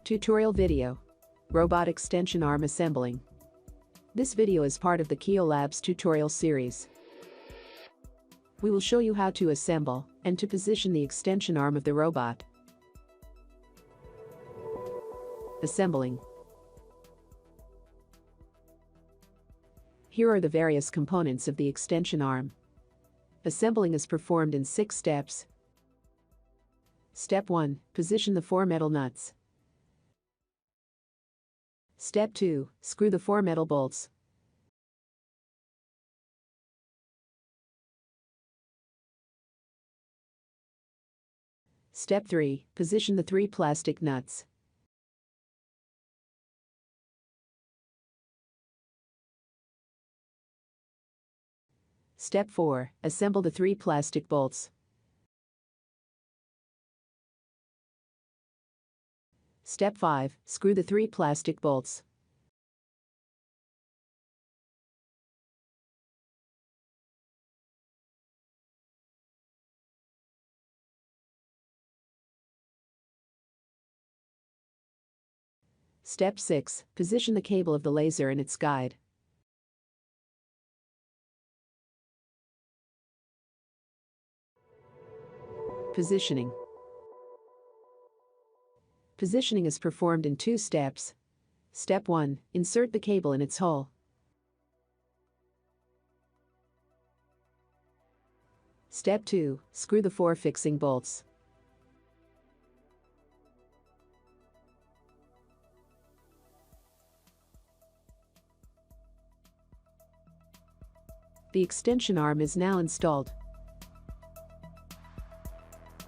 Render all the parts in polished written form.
Tutorial video. Robot extension arm assembling. This video is part of the KEOLABS tutorial series. We will show you how to assemble and to position the extension arm of the robot. Assembling. Here are the various components of the extension arm. Assembling is performed in 6 steps. Step 1. Position the 4 metal nuts. Step 2. Screw the 4 metal bolts. Step 3. Position the 3 plastic nuts. Step 4. Assemble the 3 plastic bolts. Step 5. Screw the 3 plastic bolts. Step 6. Position the cable of the laser in its guide. Positioning. Positioning is performed in 2 steps. Step 1. Insert the cable in its hole. Step 2. Screw the 4 fixing bolts. The extension arm is now installed.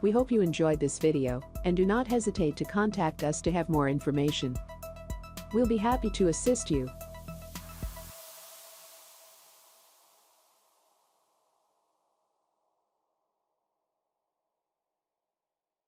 We hope you enjoyed this video, and do not hesitate to contact us to have more information. We'll be happy to assist you.